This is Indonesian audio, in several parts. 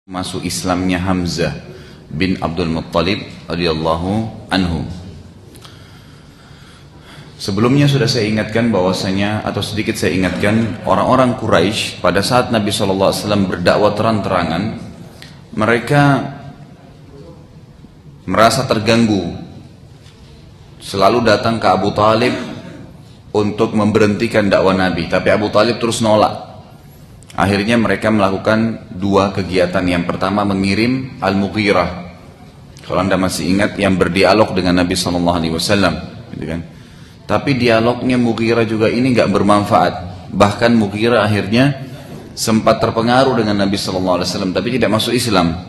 Masuk Islamnya Hamzah bin Abdul Muttalib radhiyallahu anhu. Sebelumnya sudah saya ingatkan bahwasanya, atau sedikit saya ingatkan, orang-orang Quraisy pada saat Nabi SAW berdakwah terang-terangan, mereka merasa terganggu, selalu datang ke Abu Talib untuk memberhentikan dakwah Nabi, tapi Abu Talib terus nolak. Akhirnya mereka melakukan dua kegiatan. Yang pertama mengirim Al-Mughirah, kalau anda masih ingat, yang berdialog dengan Nabi SAW, gitu kan? Tapi dialognya Mughirah juga ini nggak bermanfaat. Bahkan Mughirah akhirnya sempat terpengaruh dengan Nabi SAW, tapi tidak masuk Islam.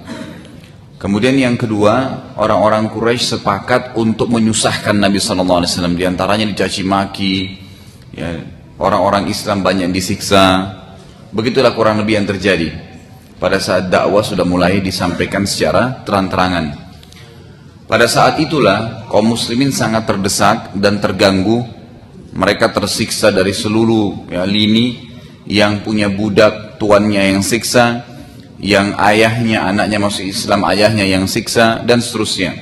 Kemudian yang kedua, orang-orang Quraisy sepakat untuk menyusahkan Nabi SAW. Di antaranya dicaci maki, ya, orang-orang Islam banyak disiksa. Begitulah kurang lebih yang terjadi pada saat dakwah sudah mulai disampaikan secara terang-terangan. Pada saat itulah kaum muslimin sangat terdesak dan terganggu. Mereka tersiksa dari seluruh lini. Yang punya budak tuannya yang siksa, yang ayahnya anaknya masuk Islam ayahnya yang siksa, dan seterusnya.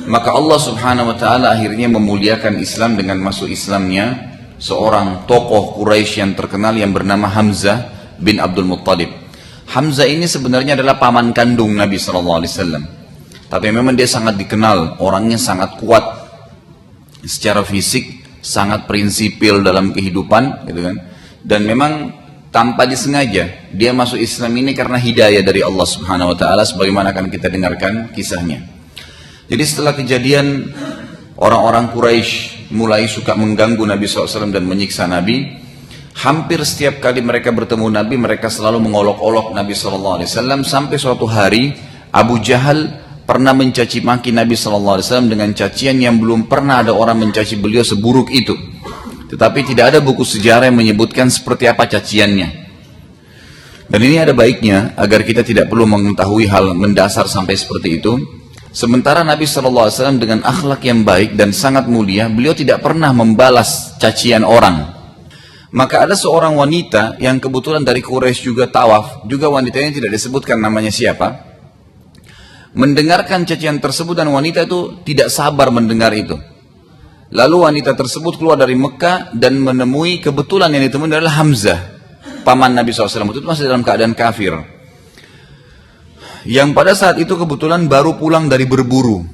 Maka Allah subhanahu wa ta'ala akhirnya memuliakan Islam dengan masuk Islamnya seorang tokoh Quraisy yang terkenal yang bernama Hamzah bin Abdul Muttalib. Hamzah ini sebenarnya adalah paman kandung Nabi SAW. Tapi memang dia sangat dikenal, orangnya sangat kuat secara fisik, sangat prinsipil dalam kehidupan, gitu kan. Dan memang tanpa disengaja dia masuk Islam ini karena hidayah dari Allah Subhanahu Wa Taala, sebagaimana akan kita dengarkan kisahnya. Jadi setelah kejadian orang-orang Quraisy mulai suka mengganggu Nabi SAW dan menyiksa Nabi, hampir setiap kali mereka bertemu Nabi, mereka selalu mengolok-olok Nabi SAW. Sampai suatu hari Abu Jahal pernah mencaci maki Nabi SAW dengan cacian yang belum pernah ada orang mencaci beliau seburuk itu. Tetapi tidak ada buku sejarah yang menyebutkan seperti apa caciannya. Dan ini ada baiknya agar kita tidak perlu mengetahui hal mendasar sampai seperti itu. Sementara Nabi SAW dengan akhlak yang baik dan sangat mulia, beliau tidak pernah membalas cacian orang. Maka ada seorang wanita yang kebetulan dari Quraisy juga tawaf, juga wanitanya tidak disebutkan namanya siapa, mendengarkan cacian tersebut, dan wanita itu tidak sabar mendengar itu. Lalu wanita tersebut keluar dari Mekah dan menemui, kebetulan yang ditemui adalah Hamzah, paman Nabi SAW, itu masih dalam keadaan kafir. Yang pada saat itu kebetulan baru pulang dari berburu.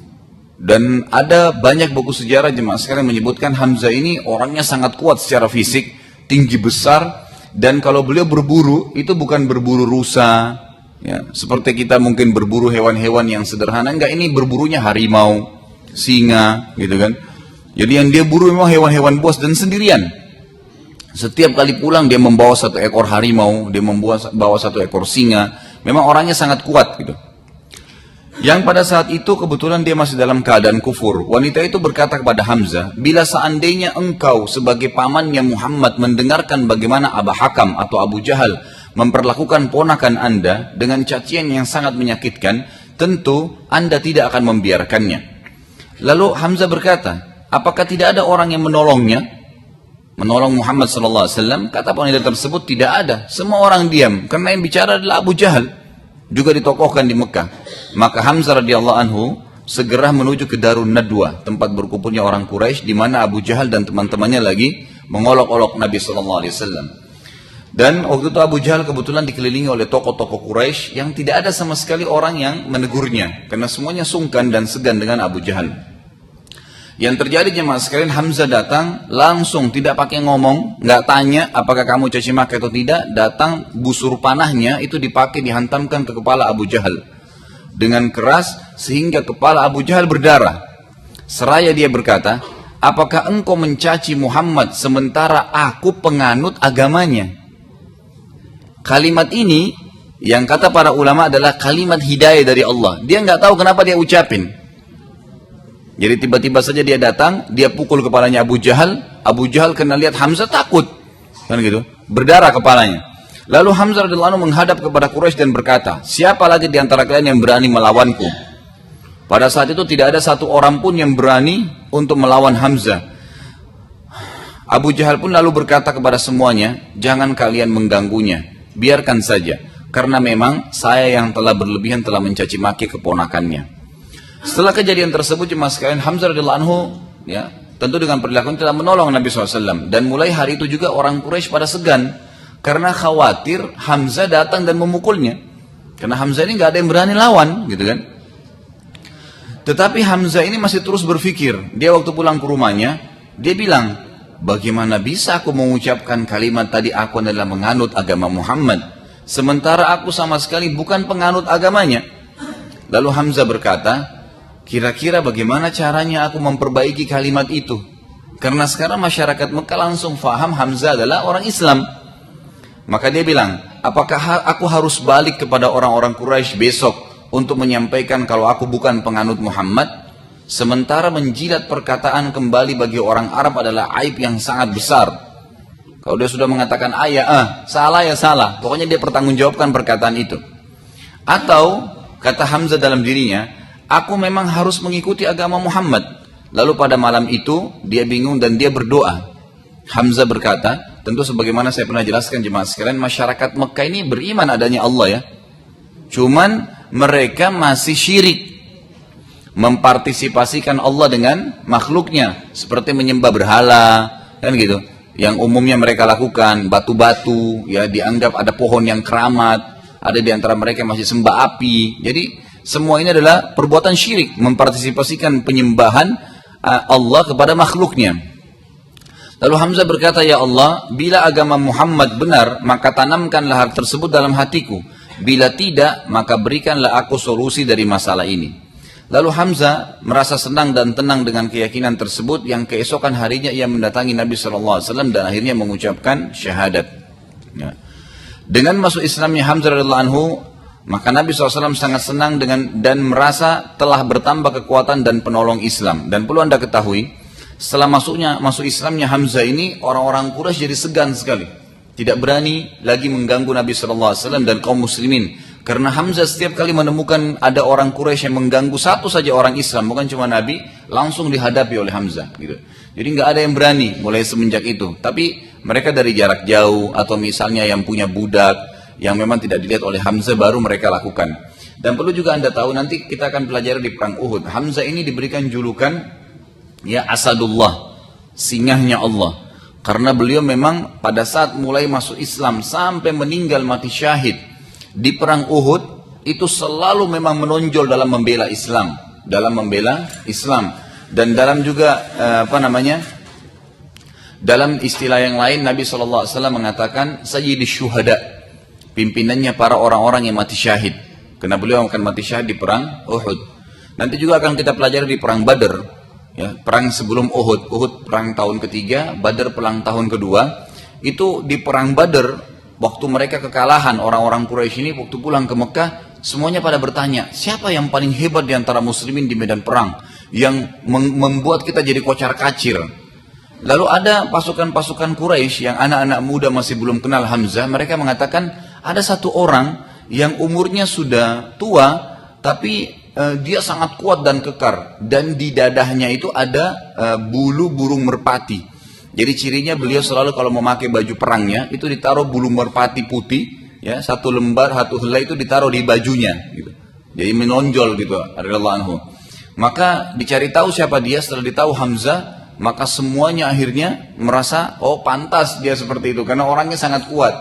Dan ada banyak buku sejarah jemaah sekalian menyebutkan Hamzah ini orangnya sangat kuat secara fisik, tinggi besar, dan kalau beliau berburu itu bukan berburu rusa, ya, seperti kita mungkin berburu hewan-hewan yang sederhana, enggak, ini berburunya harimau, singa, gitu kan. Jadi yang dia buru memang hewan-hewan buas dan sendirian. Setiap kali pulang dia membawa satu ekor harimau, dia membawa satu ekor singa. Memang orangnya sangat kuat gitu. Yang pada saat itu kebetulan dia masih dalam keadaan kufur. Wanita itu berkata kepada Hamzah, bila seandainya engkau sebagai pamannya Muhammad mendengarkan bagaimana Abu Hakam atau Abu Jahal memperlakukan ponakan anda dengan cacian yang sangat menyakitkan, tentu anda tidak akan membiarkannya. Lalu Hamzah berkata, apakah tidak ada orang yang menolongnya? Menolong Muhammad SAW? Kata wanita tersebut, tidak ada. Semua orang diam, karena yang bicara adalah Abu Jahal, juga ditokohkan di Mekah. Maka Hamzah radhiyallahu anhu segera menuju ke Darun Nadwa, tempat berkumpulnya orang Quraisy, di mana Abu Jahal dan teman-temannya lagi mengolok-olok Nabi SAW. Dan waktu itu Abu Jahal kebetulan dikelilingi oleh tokoh-tokoh Quraisy yang tidak ada sama sekali orang yang menegurnya, karena semuanya sungkan dan segan dengan Abu Jahal. Yang terjadi jemaah sekalian, Hamzah datang langsung, tidak pakai ngomong, nggak tanya apakah kamu caci maki atau tidak, datang busur panahnya itu dipakai dihantamkan ke kepala Abu Jahal dengan keras sehingga kepala Abu Jahal berdarah. Seraya dia berkata, apakah engkau mencaci Muhammad sementara aku penganut agamanya? Kalimat ini yang kata para ulama adalah kalimat hidayah dari Allah. Dia nggak tahu kenapa dia ucapin. Jadi tiba-tiba saja dia datang, dia pukul kepalanya Abu Jahal. Abu Jahal kena lihat Hamzah takut, kan gitu, berdarah kepalanya. Lalu Hamzah radhiyallahu anhu menghadap kepada Quraisy dan berkata, siapa lagi di antara kalian yang berani melawanku? Pada saat itu tidak ada satu orang pun yang berani untuk melawan Hamzah. Abu Jahal pun lalu berkata kepada semuanya, jangan kalian mengganggunya, biarkan saja. karena memang saya yang telah berlebihan telah mencaci maki keponakannya. Setelah kejadian tersebut jemaah sekalian, Hamzah radhiyallahu anhu ya tentu dengan perilakunya telah menolong Nabi SAW, dan mulai hari itu juga orang Quraisy pada segan karena khawatir Hamzah datang dan memukulnya, karena Hamzah ini nggak ada yang berani lawan gitu kan. Tetapi Hamzah ini masih terus berpikir. Dia waktu pulang ke rumahnya, dia bilang, bagaimana bisa aku mengucapkan kalimat tadi aku adalah menganut agama Muhammad, sementara aku sama sekali bukan penganut agamanya. Lalu Hamzah berkata, kira-kira bagaimana caranya aku memperbaiki kalimat itu? Karena sekarang masyarakat Mekah langsung faham Hamzah adalah orang Islam. Maka dia bilang, apakah aku harus balik kepada orang-orang Quraisy besok untuk menyampaikan kalau aku bukan penganut Muhammad? Sementara menjilat perkataan kembali bagi orang Arab adalah aib yang sangat besar. Kalau dia sudah mengatakan salah ya salah, pokoknya dia pertanggungjawabkan perkataan itu. Atau kata Hamzah dalam dirinya, aku memang harus mengikuti agama Muhammad. Lalu pada malam itu dia bingung dan dia berdoa. Hamzah berkata, tentu sebagaimana saya pernah jelaskan jemaah sekalian, masyarakat Mekah ini beriman adanya Allah ya, cuman mereka masih syirik, mempartisipasikan Allah dengan makhluknya, seperti menyembah berhala, kan gitu. Yang umumnya mereka lakukan batu-batu, ya dianggap ada pohon yang keramat, ada di antara mereka masih sembah api. Jadi semua ini adalah perbuatan syirik, mempartisipasikan penyembahan Allah kepada makhluknya. Lalu Hamzah berkata, ya Allah, bila agama Muhammad benar, maka tanamkanlah hal tersebut dalam hatiku. Bila tidak, maka berikanlah aku solusi dari masalah ini. Lalu Hamzah merasa senang dan tenang dengan keyakinan tersebut, yang keesokan harinya ia mendatangi Nabi SAW dan akhirnya mengucapkan syahadat. Ya. Dengan masuk Islamnya Hamzah radhiyallahu anhu, maka Nabi SAW sangat senang dan merasa telah bertambah kekuatan dan penolong Islam. Dan perlu anda ketahui, setelah masuk Islamnya Hamzah ini, orang-orang Quraisy jadi segan sekali. Tidak berani lagi mengganggu Nabi SAW dan kaum muslimin. Karena Hamzah setiap kali menemukan ada orang Quraisy yang mengganggu satu saja orang Islam, bukan cuma Nabi, langsung dihadapi oleh Hamzah. Gitu. Jadi nggak ada yang berani mulai semenjak itu. Tapi mereka dari jarak jauh, atau misalnya yang punya budak, yang memang tidak dilihat oleh Hamzah, baru mereka lakukan. Dan perlu juga anda tahu, nanti kita akan pelajari di perang Uhud, Hamzah ini diberikan julukan, ya Asadullah, singahnya Allah. Karena beliau memang pada saat mulai masuk Islam sampai meninggal mati syahid di perang Uhud itu selalu memang menonjol dalam membela Islam, dan dalam juga dalam istilah yang lain Nabi SAW mengatakan Sayyidis Syuhada, pimpinannya para orang-orang yang mati syahid, karena beliau akan mati syahid di perang Uhud. Nanti juga akan kita pelajari di perang Badar. Ya, perang sebelum Uhud perang tahun ketiga, Badar perang tahun kedua. Itu di perang Badar, waktu mereka kekalahan orang-orang Quraisy ini, waktu pulang ke Mekah, semuanya pada bertanya, siapa yang paling hebat di antara muslimin di medan perang, yang membuat kita jadi kocar kacir. Lalu ada pasukan-pasukan Quraisy yang anak-anak muda masih belum kenal Hamzah, mereka mengatakan ada satu orang yang umurnya sudah tua, tapi dia sangat kuat dan kekar, dan di dadahnya itu ada bulu burung merpati. Jadi cirinya beliau selalu kalau memakai baju perangnya itu ditaruh bulu merpati putih, ya, satu lembar, satu helai itu ditaruh di bajunya, gitu. Jadi menonjol gitu, radhiyallahu anhu. Maka dicari tahu siapa dia. Setelah ditahu Hamzah, maka semuanya akhirnya merasa, oh pantas dia seperti itu, karena orangnya sangat kuat.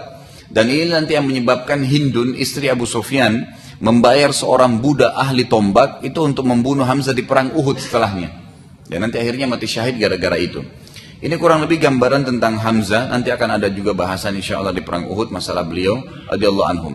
Dan ini nanti yang menyebabkan Hindun, istri Abu Sufyan, membayar seorang budak ahli tombak itu untuk membunuh Hamzah di perang Uhud setelahnya. Dan nanti akhirnya mati syahid gara-gara itu. Ini kurang lebih gambaran tentang Hamzah. Nanti akan ada juga bahasan insya Allah di perang Uhud masalah beliau radhiyallahu anhum.